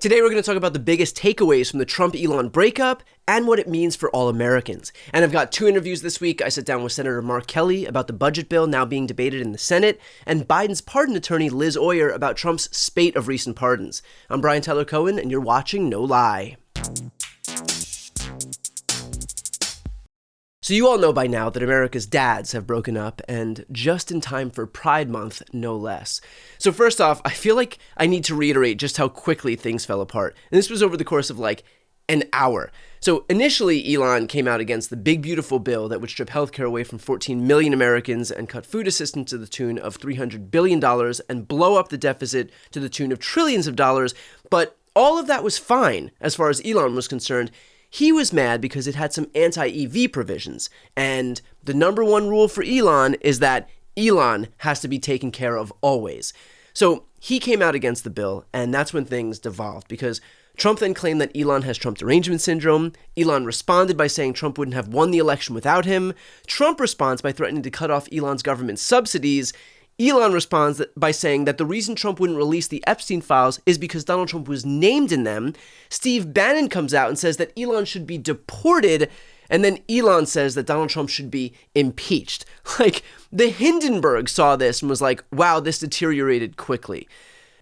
Today we're going to talk about the biggest takeaways from the Trump-Elon breakup and what it means for all Americans. And I've got two interviews this week. I sat down with Senator Mark Kelly about the budget bill now being debated in the Senate, and Biden's pardon attorney Liz Oyer about Trump's spate of recent pardons. I'm Brian Tyler Cohen, and you're watching No Lie. So you all know by now that America's dads have broken up, and just in time for Pride Month, no less. So first off, I feel like I need to reiterate just how quickly things fell apart. And this was over the course of like an hour. So initially, Elon came out against the big, beautiful bill that would strip healthcare away from 14 million Americans and cut food assistance to the tune of $300 billion and blow up the deficit to the tune of trillions of dollars. But all of that was fine as far as Elon was concerned. He was mad because it had some anti-EV provisions, and the number one rule for Elon is that Elon has to be taken care of always. So he came out against the bill, and that's when things devolved, because Trump then claimed that Elon has Trump derangement syndrome. Elon responded by saying Trump wouldn't have won the election without him. Trump responds by threatening to cut off Elon's government subsidies. Elon responds by saying that the reason Trump wouldn't release the Epstein files is because Donald Trump was named in them. Steve Bannon comes out and says that Elon should be deported, and then Elon says that Donald Trump should be impeached. Like, the Hindenburg saw this and was like, wow, this deteriorated quickly.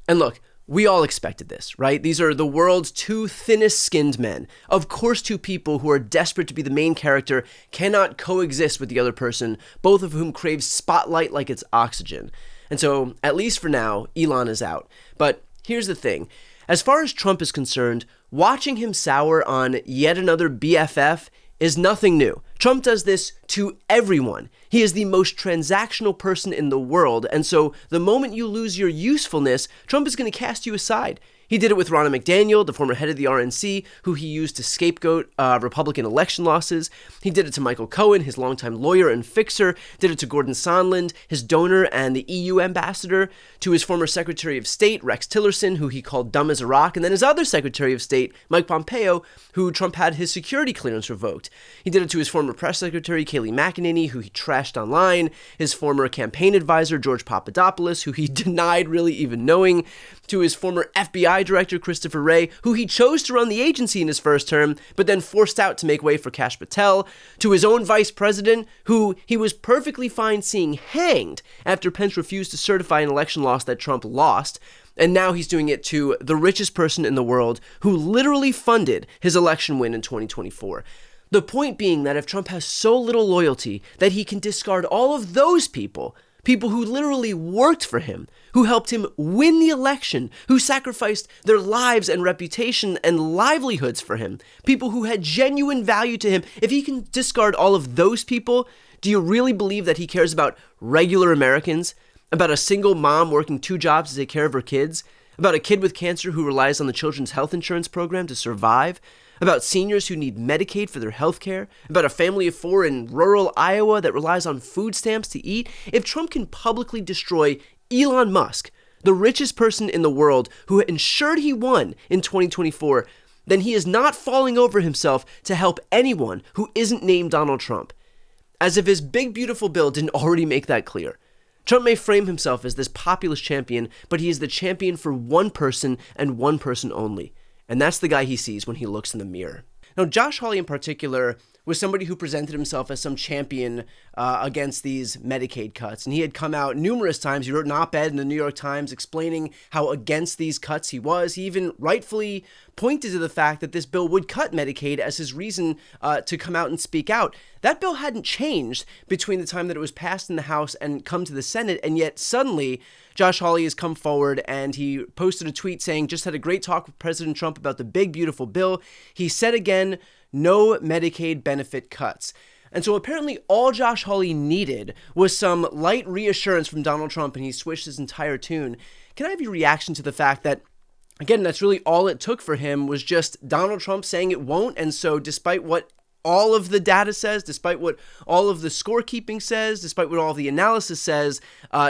And look, we all expected this, right? These are the world's two thinnest skinned men. Of course, two people who are desperate to be the main character cannot coexist with the other person, both of whom crave spotlight like it's oxygen. And so, at least for now, Elon is out. But here's the thing. As far as Trump is concerned, watching him sour on yet another BFF is nothing new. Trump does this to everyone. He is the most transactional person in the world, and so the moment you lose your usefulness, Trump is going to cast you aside. He did it with Ronna McDaniel, the former head of the RNC, who he used to scapegoat Republican election losses. He did it to Michael Cohen, his longtime lawyer and fixer. Did it to Gordon Sondland, his donor and the EU ambassador. To his former Secretary of State, Rex Tillerson, who he called dumb as a rock. And then his other Secretary of State, Mike Pompeo, who Trump had his security clearance revoked. He did it to his former press secretary, Kayleigh McEnany, who he trashed online. His former campaign advisor, George Papadopoulos, who he denied really even knowing. To his former FBI director, Christopher Wray, who he chose to run the agency in his first term, but then forced out to make way for Kash Patel. To his own vice president, who he was perfectly fine seeing hanged after Pence refused to certify an election loss that Trump lost. And now he's doing it to the richest person in the world, who literally funded his election win in 2024. The point being that if Trump has so little loyalty that he can discard all of those people who literally worked for him, who helped him win the election, who sacrificed their lives and reputation and livelihoods for him, people who had genuine value to him. If he can discard all of those people, do you really believe that he cares about regular Americans? About a single mom working two jobs to take care of her kids? About a kid with cancer who relies on the Children's Health Insurance Program to survive? About seniors who need Medicaid for their health care? About a family of four in rural Iowa that relies on food stamps to eat? If Trump can publicly destroy Elon Musk, the richest person in the world who ensured he won in 2024, then he is not falling over himself to help anyone who isn't named Donald Trump. As if his big, beautiful bill didn't already make that clear. Trump may frame himself as this populist champion, but he is the champion for one person and one person only. And that's the guy he sees when he looks in the mirror. Now, Josh Hawley in particular was somebody who presented himself as some champion against these Medicaid cuts. And he had come out numerous times. He wrote an op-ed in the New York Times explaining how against these cuts he was. He even rightfully pointed to the fact that this bill would cut Medicaid as his reason to come out and speak out. That bill hadn't changed between the time that it was passed in the House and come to the Senate, and yet suddenly Josh Hawley has come forward and he posted a tweet saying, just had a great talk with President Trump about the big, beautiful bill. He said again, no Medicaid benefit cuts. And so apparently all Josh Hawley needed was some light reassurance from Donald Trump, and he switched his entire tune. Can I have your reaction to the fact that, again, that's really all it took for him was just Donald Trump saying it won't, and so despite what all of the data says, despite what all of the scorekeeping says, despite what all of the analysis says,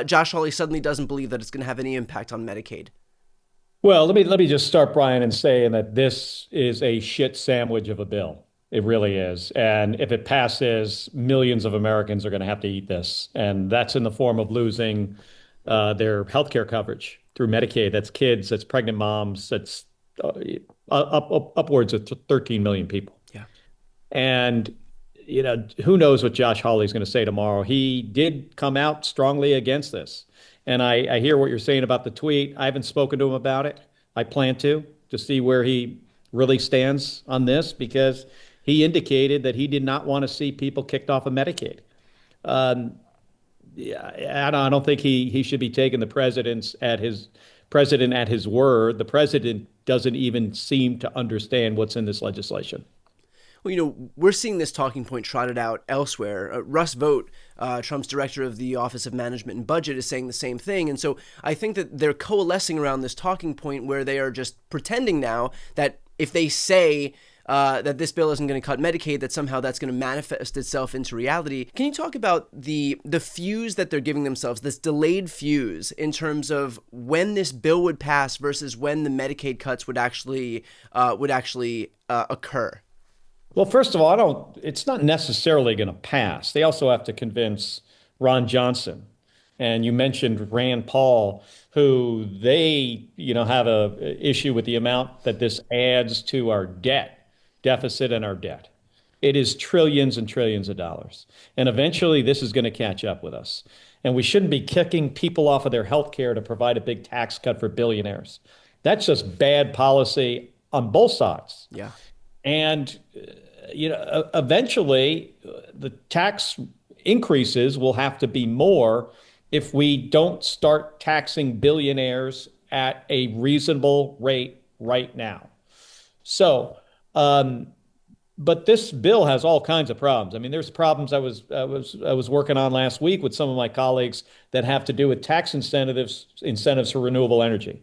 Josh Hawley suddenly doesn't believe that it's going to have any impact on Medicaid? Well, let me just start, Brian, and saying that this is a shit sandwich of a bill. It really is. And if it passes, millions of Americans are going to have to eat this. And that's in the form of losing their health care coverage through Medicaid. That's kids, that's pregnant moms, that's upwards of 13 million people. Yeah. And, who knows what Josh Hawley's going to say tomorrow. He did come out strongly against this. And I hear what you're saying about the tweet. I haven't spoken to him about it. I plan to see where he really stands on this, because he indicated that he did not want to see people kicked off of Medicaid. Yeah, I don't think he should be taking the president at his word. The president doesn't even seem to understand what's in this legislation. Well, we're seeing this talking point trotted out elsewhere. Russ Vought, Trump's director of the Office of Management and Budget, is saying the same thing. And so I think that they're coalescing around this talking point where they are just pretending now that if they say that this bill isn't going to cut Medicaid, that somehow that's going to manifest itself into reality. Can you talk about the fuse that they're giving themselves, this delayed fuse, in terms of when this bill would pass versus when the Medicaid cuts would actually occur? Well, first of all, it's not necessarily going to pass. They also have to convince Ron Johnson. And you mentioned Rand Paul, who they, have a issue with the amount that this adds to our deficit and our debt. It is trillions and trillions of dollars. And eventually this is going to catch up with us. And we shouldn't be kicking people off of their health care to provide a big tax cut for billionaires. That's just bad policy on both sides. Yeah. And, eventually the tax increases will have to be more if we don't start taxing billionaires at a reasonable rate right now. So, but this bill has all kinds of problems. I mean, there's problems I was working on last week with some of my colleagues that have to do with tax incentives for renewable energy,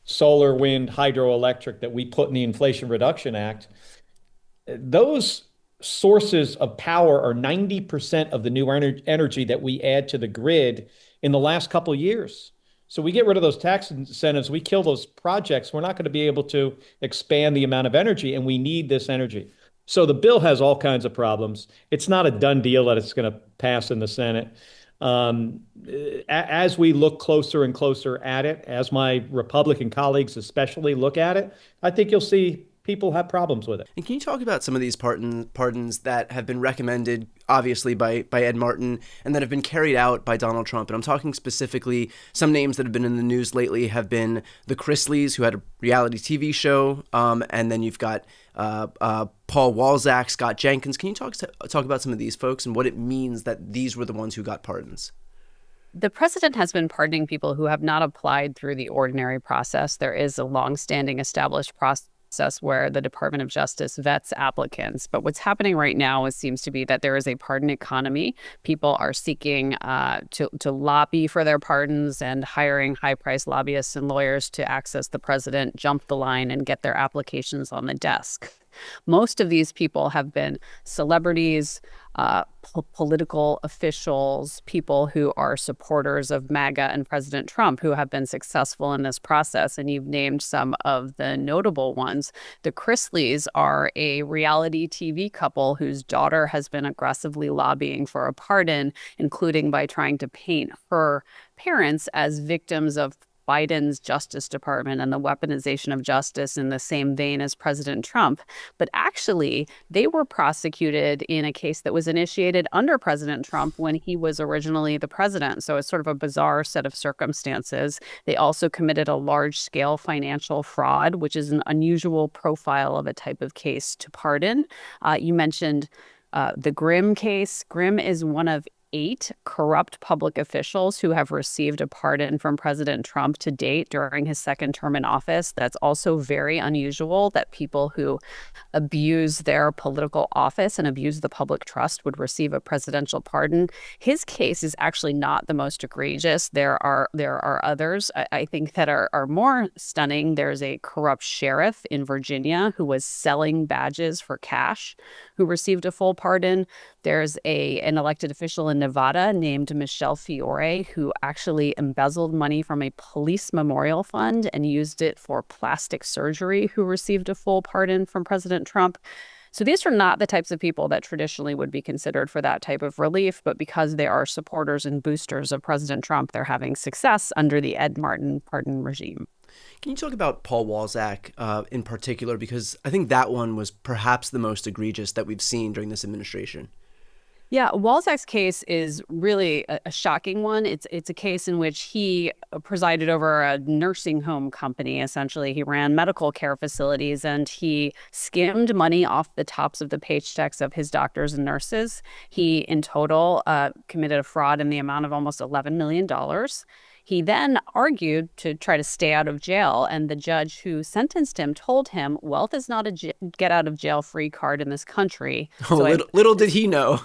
solar, wind, hydroelectric, that we put in the Inflation Reduction Act. Those sources of power are 90% of the new energy that we add to the grid in the last couple of years. So we get rid of those tax incentives, we kill those projects, we're not going to be able to expand the amount of energy, and we need this energy. So the bill has all kinds of problems. It's not a done deal that it's going to pass in the Senate. As we look closer and closer at it, as my Republican colleagues especially look at it, I think you'll see people have problems with it. And can you talk about some of these pardons that have been recommended, obviously, by Ed Martin and that have been carried out by Donald Trump? And I'm talking specifically, some names that have been in the news lately have been the Chrisleys, who had a reality TV show, and then you've got Paul Walzak, Scott Jenkins. Can you talk about some of these folks and what it means that these were the ones who got pardons? The president has been pardoning people who have not applied through the ordinary process. There is a longstanding established process where the Department of Justice vets applicants. But what's happening right now seems to be that there is a pardon economy. People are seeking to lobby for their pardons and hiring high-priced lobbyists and lawyers to access the president, jump the line, and get their applications on the desk. Most of these people have been celebrities, political officials, people who are supporters of MAGA and President Trump, who have been successful in this process. And you've named some of the notable ones. The Chrisleys are a reality TV couple whose daughter has been aggressively lobbying for a pardon, including by trying to paint her parents as victims of Biden's Justice Department and the weaponization of justice in the same vein as President Trump. But actually, they were prosecuted in a case that was initiated under President Trump when he was originally the president. So it's sort of a bizarre set of circumstances. They also committed a large-scale financial fraud, which is an unusual profile of a type of case to pardon. You mentioned the Grimm case. Grimm is one of 8 corrupt public officials who have received a pardon from President Trump to date during his second term in office. That's also very unusual that people who abuse their political office and abuse the public trust would receive a presidential pardon. His case is actually not the most egregious. There are others, I think, that are more stunning. There's a corrupt sheriff in Virginia who was selling badges for cash who received a full pardon. There's an elected official in Nevada named Michelle Fiore who actually embezzled money from a police memorial fund and used it for plastic surgery, who received a full pardon from President Trump. So these are not the types of people that traditionally would be considered for that type of relief, but because they are supporters and boosters of President Trump, they're having success under the Ed Martin pardon regime. Can you talk about Paul Walzak in particular? Because I think that one was perhaps the most egregious that we've seen during this administration. Yeah, Walzak's case is really a shocking one. It's a case in which he presided over a nursing home company. Essentially, he ran medical care facilities and he skimmed money off the tops of the paychecks of his doctors and nurses. He, in total, committed a fraud in the amount of almost $11 million. He then argued to try to stay out of jail, and the judge who sentenced him told him, wealth is not a get out of jail free card in this country. Oh, little did he know.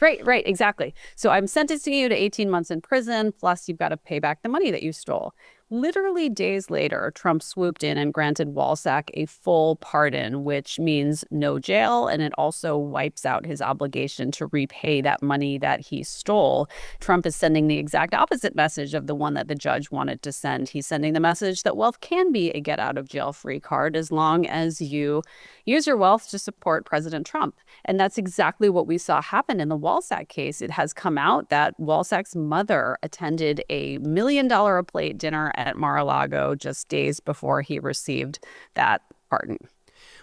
Right, exactly. So I'm sentencing you to 18 months in prison, plus you've got to pay back the money that you stole. Literally days later, Trump swooped in and granted Walzak a full pardon, which means no jail, and it also wipes out his obligation to repay that money that he stole. Trump is sending the exact opposite message of the one that the judge wanted to send. He's sending the message that wealth can be a get-out-of-jail-free card as long as you use your wealth to support President Trump. And that's exactly what we saw happen in the Walzak case. It has come out that Walzak's mother attended a $1 million a plate dinner at Mar-a-Lago just days before he received that pardon.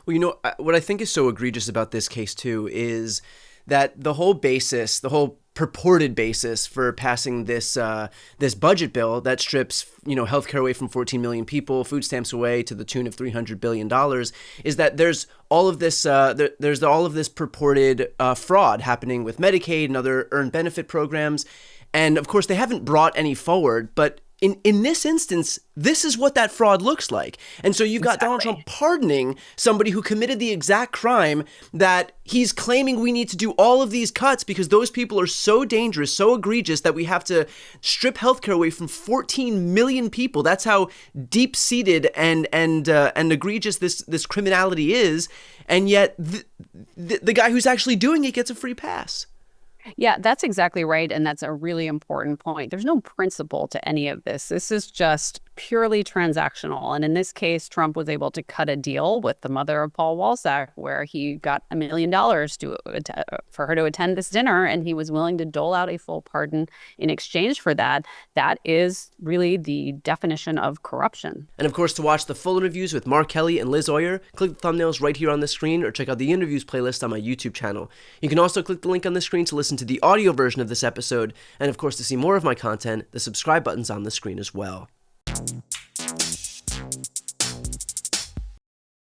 Well, what I think is so egregious about this case, too, is that the whole purported basis for passing this budget bill that strips, healthcare away from 14 million people, food stamps away to the tune of $300 billion, is that there's all of this purported fraud happening with Medicaid and other earned benefit programs. And of course, they haven't brought any forward, but in this instance, this is what that fraud looks like. And so you've got Donald Trump pardoning somebody who committed the exact crime that he's claiming we need to do all of these cuts because those people are so dangerous, so egregious that we have to strip healthcare away from 14 million people. That's how deep-seated and egregious this criminality is. And yet the guy who's actually doing it gets a free pass. Yeah, that's exactly right. And that's a really important point. There's no principle to any of this. This is just purely transactional. And in this case, Trump was able to cut a deal with the mother of Paul Walzak where he got $1 million for her to attend this dinner. And he was willing to dole out a full pardon in exchange for that. That is really the definition of corruption. And of course, to watch the full interviews with Mark Kelly and Liz Oyer, click the thumbnails right here on the screen or check out the interviews playlist on my YouTube channel. You can also click the link on the screen to listen to the audio version of this episode. And of course, to see more of my content, the subscribe button's on the screen as well.